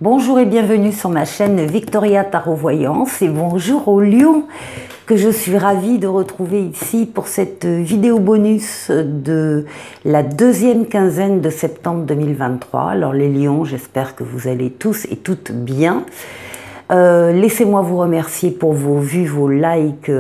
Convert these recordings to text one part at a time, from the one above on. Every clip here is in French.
Bonjour et bienvenue sur ma chaîne Victoria Tarot Voyance et bonjour aux lions que je suis ravie de retrouver ici pour cette vidéo bonus de la deuxième quinzaine de septembre 2023. Alors les lions, j'espère que vous allez tous et toutes bien. Laissez-moi vous remercier pour vos vues, vos likes,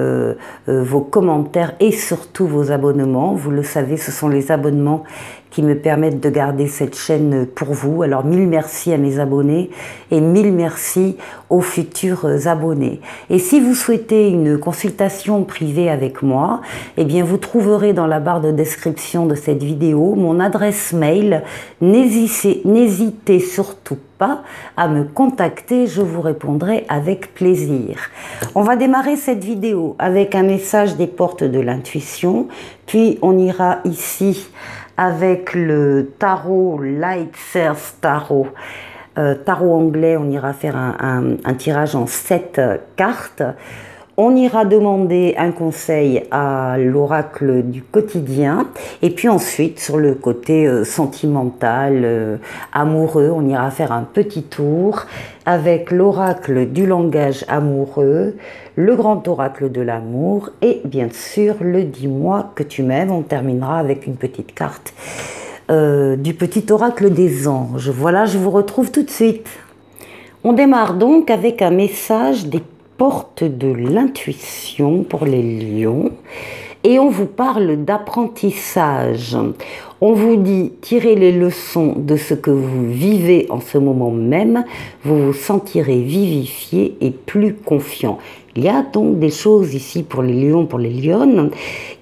vos commentaires et surtout vos abonnements. Vous le savez, ce sont les abonnements qui me permettent de garder cette chaîne pour vous. Alors mille merci à mes abonnés et mille merci aux futurs abonnés. Et si vous souhaitez une consultation privée avec moi, eh bien vous trouverez dans la barre de description de cette vidéo mon adresse mail. N'hésitez surtout pas à me contacter, je vous répondrai avec plaisir. On va démarrer cette vidéo avec un message des portes de l'intuition, puis on ira ici avec le tarot Lightseers Tarot, tarot anglais. On ira faire un tirage en 7 cartes. On ira demander un conseil à l'oracle du quotidien et puis ensuite sur le côté sentimental, amoureux, on ira faire un petit tour avec l'oracle du langage amoureux, le grand oracle de l'amour et bien sûr le dis-moi que tu m'aimes. On terminera avec une petite carte du petit oracle des anges. Voilà, je vous retrouve tout de suite. On démarre donc avec un message des porte de l'intuition pour les lions et on vous parle d'apprentissage. On vous dit tirez les leçons de ce que vous vivez en ce moment même, vous vous sentirez vivifié et plus confiant. Il y a donc des choses ici pour les lions, pour les lionnes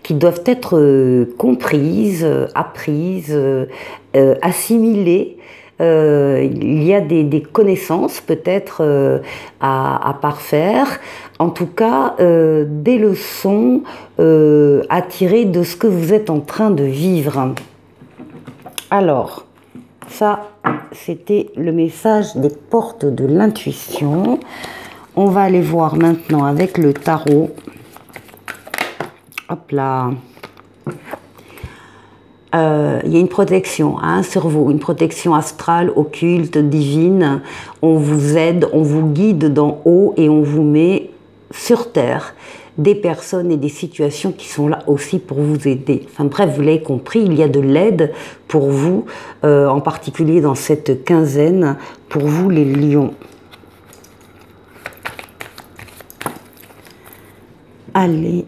qui doivent être comprises, apprises, assimilées. Il y a des connaissances peut-être à parfaire, en tout cas des leçons à tirer de ce que vous êtes en train de vivre. Alors, ça c'était le message des portes de l'intuition. On va aller voir maintenant avec le tarot. Hop là. Il y a une protection sur vous, une protection astrale, occulte, divine. On vous aide, on vous guide d'en haut et on vous met sur terre des personnes et des situations qui sont là aussi pour vous aider. Enfin bref, vous l'avez compris, il y a de l'aide pour vous, en particulier dans cette quinzaine, pour vous les lions. Allez.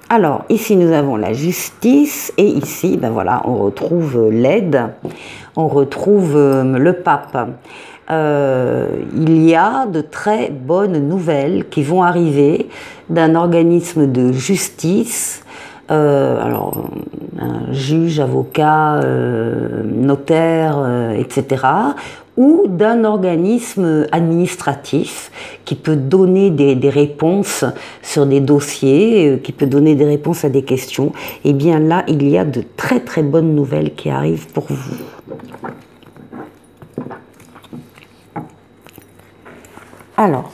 Alors, ici, nous avons la justice et ici, ben voilà, on retrouve l'aide, on retrouve le pape. Il y a de très bonnes nouvelles qui vont arriver d'un organisme de justice, alors un juge, avocat, notaire, etc., ou d'un organisme administratif qui peut donner des réponses sur des dossiers, qui peut donner des réponses à des questions. Et bien là, il y a de très très bonnes nouvelles qui arrivent pour vous. Alors,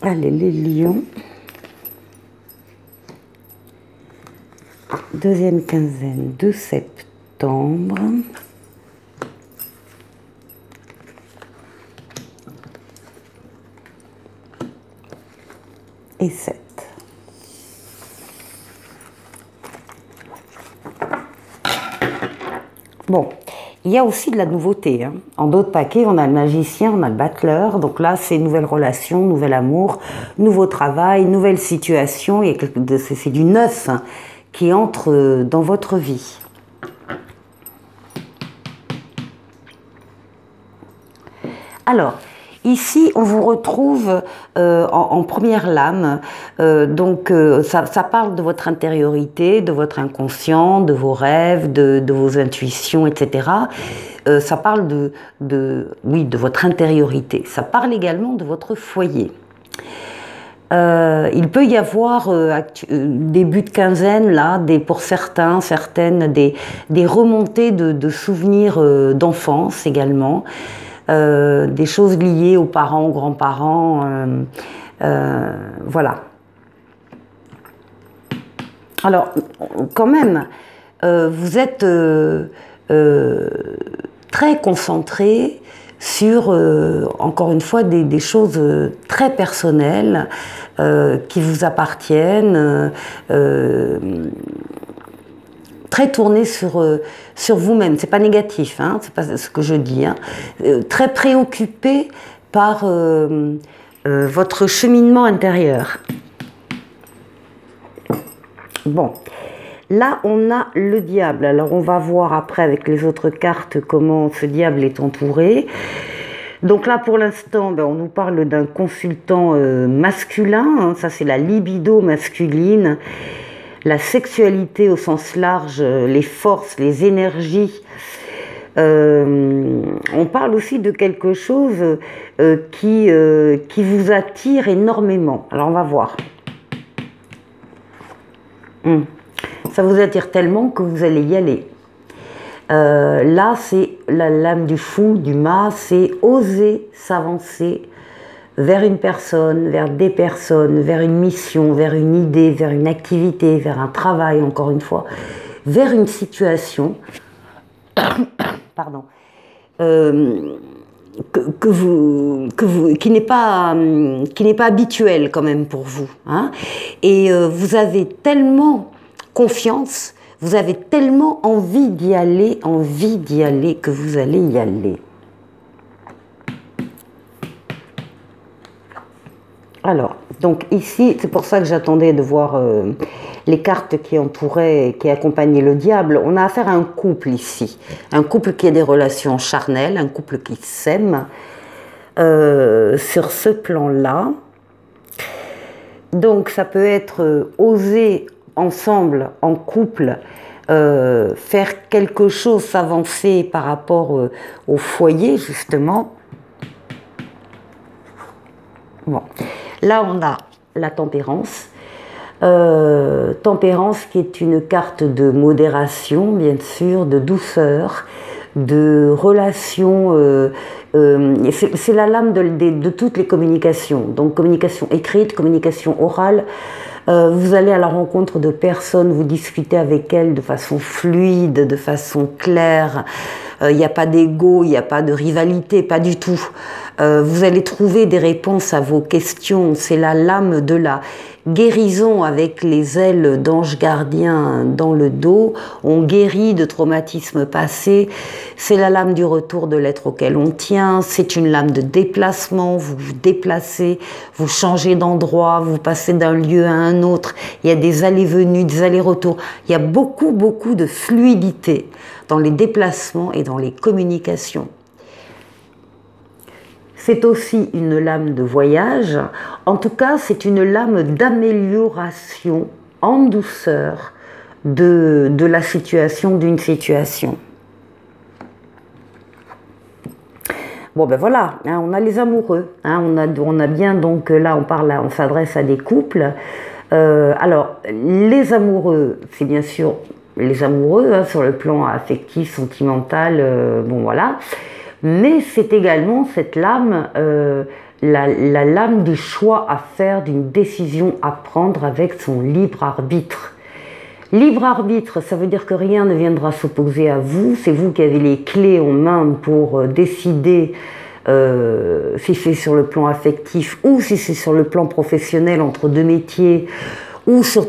allez les lions. Deuxième quinzaine de septembre. Et 7. Bon, il y a aussi de la nouveauté. Hein. En d'autres paquets, on a le magicien, on a le battleur. Donc là, c'est nouvelle relation, nouvel amour, nouveau travail, nouvelle situation. C'est du neuf, hein, qui entre dans votre vie. Alors, ici, on vous retrouve en première lame. Ça parle de votre intériorité, de votre inconscient, de vos rêves, de vos intuitions, etc. Ça parle oui, de votre intériorité. Ça parle également de votre foyer. Il peut y avoir début de quinzaine là, pour certaines, des remontées de souvenirs d'enfance également, des choses liées aux parents, aux grands-parents, voilà. Alors, quand même, vous êtes très concentré sur, encore une fois, des choses très personnelles qui vous appartiennent, très tourné sur vous-même. C'est pas négatif, hein, c'est pas ce que je dis. Hein. Très préoccupé par votre cheminement intérieur. Bon, là on a le diable. Alors on va voir après avec les autres cartes comment ce diable est entouré. Donc là pour l'instant, on nous parle d'un consultant masculin, hein, ça c'est la libido masculine, la sexualité au sens large, les forces, les énergies. On parle aussi de quelque chose qui vous attire énormément. Alors on va voir. Ça vous attire tellement que vous allez y aller. Là, c'est la lame du fou, du mât, c'est oser s'avancer vers une personne, vers des personnes, vers une mission, vers une idée, vers une activité, vers un travail, encore une fois, vers une situation pardon, qui n'est pas habituelle quand même pour vous. Hein, et vous avez tellement confiance, vous avez tellement envie d'y aller que vous allez y aller. Alors, donc ici, c'est pour ça que j'attendais de voir les cartes qui entouraient, qui accompagnaient le diable. On a affaire à un couple ici, un couple qui a des relations charnelles, un couple qui s'aime sur ce plan-là. Donc ça peut être oser ensemble, en couple, faire quelque chose, s'avancer par rapport au foyer, justement. Bon. Là, on a la tempérance. Tempérance qui est une carte de modération, bien sûr, de douceur, de relation. C'est la lame de toutes les communications. Donc, communication écrite, communication orale. Vous allez à la rencontre de personnes, vous discutez avec elles de façon fluide, de façon claire. Il n'y a pas d'ego, il n'y a pas de rivalité, pas du tout. Vous allez trouver des réponses à vos questions. C'est la lame de la guérison avec les ailes d'ange gardien dans le dos. On guérit de traumatismes passés. C'est la lame du retour de l'être auquel on tient. C'est une lame de déplacement. Vous vous déplacez, vous changez d'endroit, vous passez d'un lieu à un autre. Il y a des allées-venues, des allers-retours. Il y a beaucoup, beaucoup de fluidité dans les déplacements et dans les communications. C'est aussi une lame de voyage. En tout cas, c'est une lame d'amélioration en douceur de la situation, d'une situation. Bon ben voilà, hein, on a les amoureux. Hein, on a bien donc là on s'adresse à des couples. Alors les amoureux, c'est bien sûr les amoureux hein, sur le plan affectif, sentimental. Bon voilà. Mais c'est également cette lame, la lame du choix à faire, d'une décision à prendre avec son libre arbitre. Libre arbitre, ça veut dire que rien ne viendra s'opposer à vous, c'est vous qui avez les clés en main pour décider si c'est sur le plan affectif ou si c'est sur le plan professionnel entre deux métiers, ou sur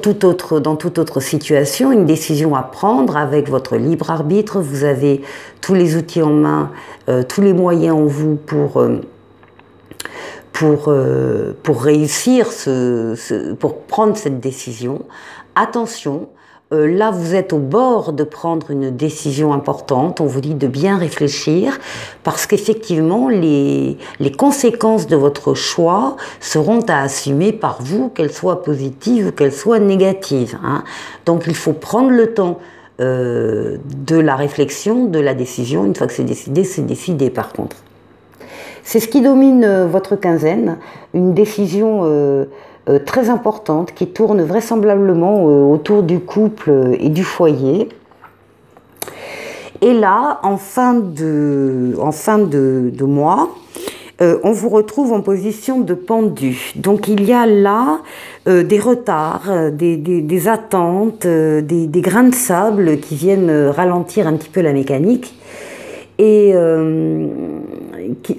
dans toute autre situation, une décision à prendre avec votre libre arbitre. Vous avez tous les outils en main, tous les moyens en vous pour réussir, pour prendre cette décision. Attention, là vous êtes au bord de prendre une décision importante, on vous dit de bien réfléchir, parce qu'effectivement les conséquences de votre choix seront à assumer par vous, qu'elles soient positives ou qu'elles soient négatives. Hein. Donc il faut prendre le temps de la réflexion, de la décision. Une fois que c'est décidé par contre. C'est ce qui domine votre quinzaine, une décision très importante qui tourne vraisemblablement autour du couple et du foyer. Et là, en fin de mois, on vous retrouve en position de pendu. Donc il y a là des retards, des attentes, des grains de sable qui viennent ralentir un petit peu la mécanique. Et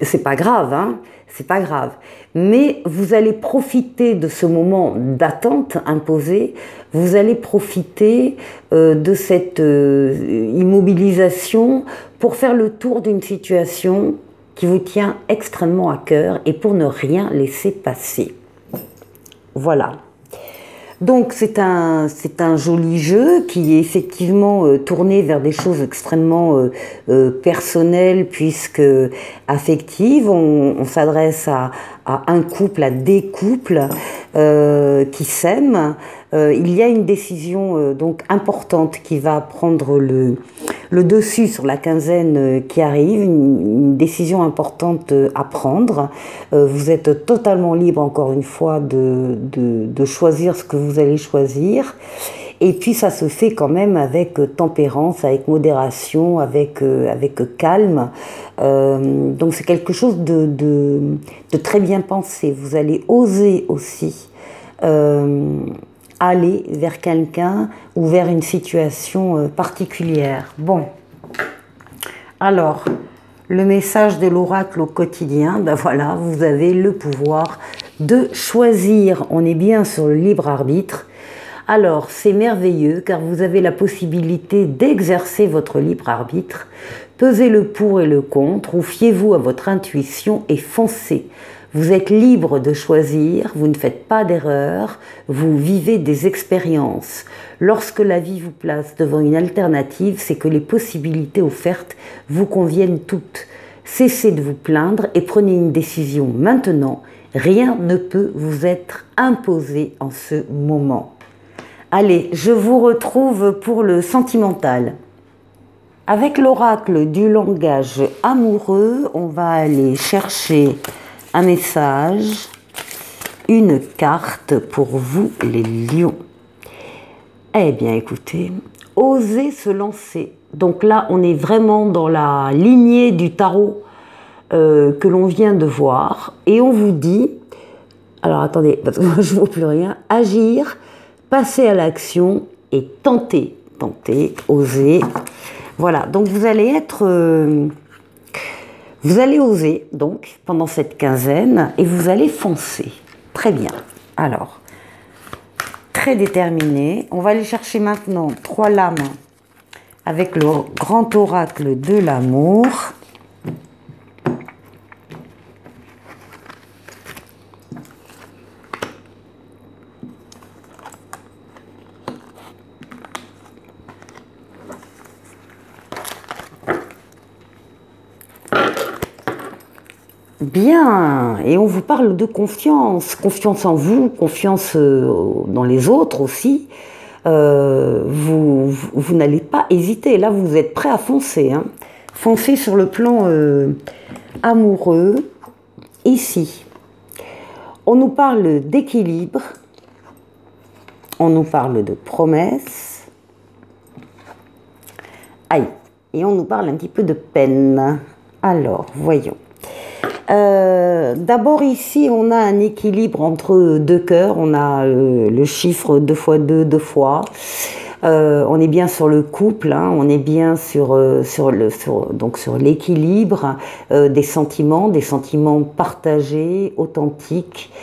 c'est pas grave, hein, c'est pas grave. Mais vous allez profiter de ce moment d'attente imposé, vous allez profiter de cette immobilisation pour faire le tour d'une situation qui vous tient extrêmement à cœur et pour ne rien laisser passer. Voilà. Donc c'est un joli jeu qui est effectivement tourné vers des choses extrêmement personnelles puisque affectives. On s'adresse à un couple, à des couples qui s'aiment. Il y a une décision donc importante qui va prendre le dessus sur la quinzaine qui arrive, une décision importante à prendre. Vous êtes totalement libre, encore une fois, de choisir ce que vous allez choisir. Et puis ça se fait quand même avec tempérance, avec modération, avec calme. Donc c'est quelque chose de très bien pensé. Vous allez oser aussi aller vers quelqu'un ou vers une situation particulière. Bon, alors, le message de l'oracle au quotidien, ben voilà, vous avez le pouvoir de choisir. On est bien sur le libre arbitre. Alors, c'est merveilleux car vous avez la possibilité d'exercer votre libre arbitre. Pesez le pour et le contre ou fiez-vous à votre intuition et foncez. Vous êtes libre de choisir, vous ne faites pas d'erreur, vous vivez des expériences. Lorsque la vie vous place devant une alternative, c'est que les possibilités offertes vous conviennent toutes. Cessez de vous plaindre et prenez une décision maintenant. Rien ne peut vous être imposé en ce moment. Allez, je vous retrouve pour le sentimental. Avec l'oracle du langage amoureux, on va aller chercher un message, une carte pour vous les lions. Eh bien écoutez, osez se lancer. Donc là on est vraiment dans la lignée du tarot que l'on vient de voir et on vous dit, alors attendez, parce que moi je ne vois plus rien, agir, passer à l'action et tenter, oser. Voilà, donc vous allez être... vous allez oser, donc, pendant cette quinzaine, et vous allez foncer. Très bien. Alors, très déterminé. On va aller chercher maintenant 3 lames avec le grand oracle de l'amour. Bien, et on vous parle de confiance, confiance en vous, confiance dans les autres aussi. Vous n'allez pas hésiter, là vous êtes prêt à foncer. Hein. Foncez sur le plan amoureux, ici. On nous parle d'équilibre, on nous parle de promesses. Aïe, et on nous parle un petit peu de peine. Alors, voyons. D'abord ici on a un équilibre entre 2 cœurs, on a le chiffre 2 x 2, 2 fois, on est bien sur le couple, hein, on est bien sur l'équilibre des sentiments partagés, authentiques,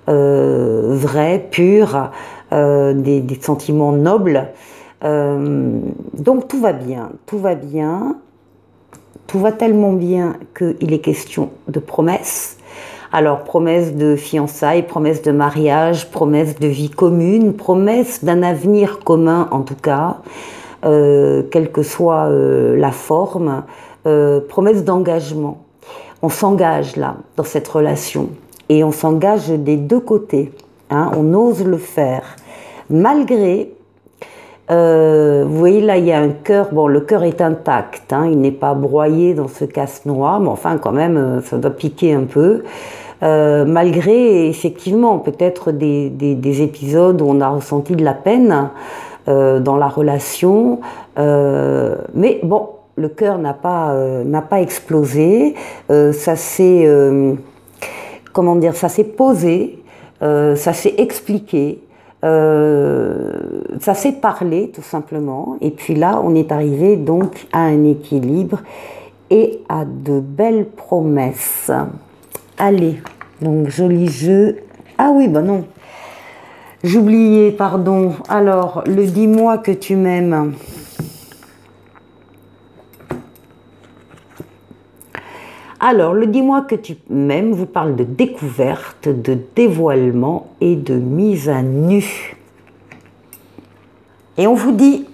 vrais, purs, des sentiments nobles, donc tout va bien, tout va bien. Tout va tellement bien qu'il est question de promesses. Alors, promesse de fiançailles, promesse de mariage, promesse de vie commune, promesse d'un avenir commun en tout cas, quelle que soit la forme, promesse d'engagement. On s'engage là, dans cette relation, et on s'engage des 2 côtés. Hein, on ose le faire, malgré... vous voyez là il y a un cœur, bon le cœur est intact, hein, il n'est pas broyé dans ce casse-noix, mais enfin quand même ça doit piquer un peu, malgré effectivement peut-être des épisodes où on a ressenti de la peine dans la relation, mais bon le cœur n'a pas explosé, ça s'est comment dire, ça s'est posé, ça s'est expliqué, ça s'est parlé tout simplement. Et puis là, on est arrivé donc à un équilibre et à de belles promesses. Allez, donc joli jeu. Ah oui, bah non. J'oubliais, pardon. Alors, le dis-moi que tu m'aimes. Alors, le dis-moi que tu m'aimes vous parle de découverte, de dévoilement et de mise à nu. Et on vous dit,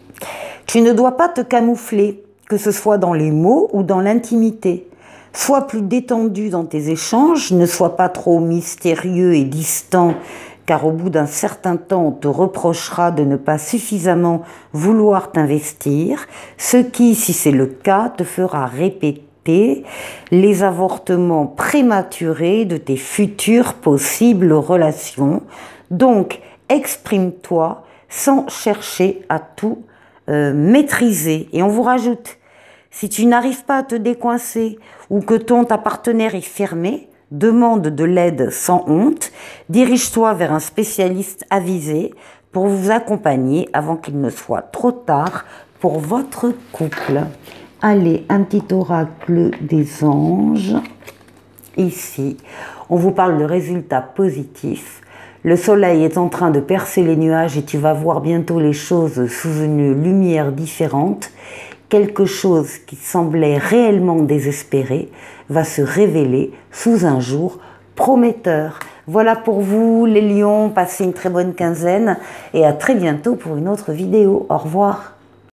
tu ne dois pas te camoufler, que ce soit dans les mots ou dans l'intimité. Sois plus détendu dans tes échanges, ne sois pas trop mystérieux et distant, car au bout d'un certain temps, on te reprochera de ne pas suffisamment vouloir t'investir, ce qui, si c'est le cas, te fera répéter les avortements prématurés de tes futures possibles relations. Donc, exprime-toi sans chercher à tout maîtriser. Et on vous rajoute, si tu n'arrives pas à te décoincer ou que ta partenaire est fermé, demande de l'aide sans honte, dirige-toi vers un spécialiste avisé pour vous accompagner avant qu'il ne soit trop tard pour votre couple. Allez, un petit oracle des anges. Ici, on vous parle de résultats positifs. Le soleil est en train de percer les nuages et tu vas voir bientôt les choses sous une lumière différente. Quelque chose qui semblait réellement désespéré va se révéler sous un jour prometteur. Voilà pour vous les lions, passez une très bonne quinzaine et à très bientôt pour une autre vidéo. Au revoir.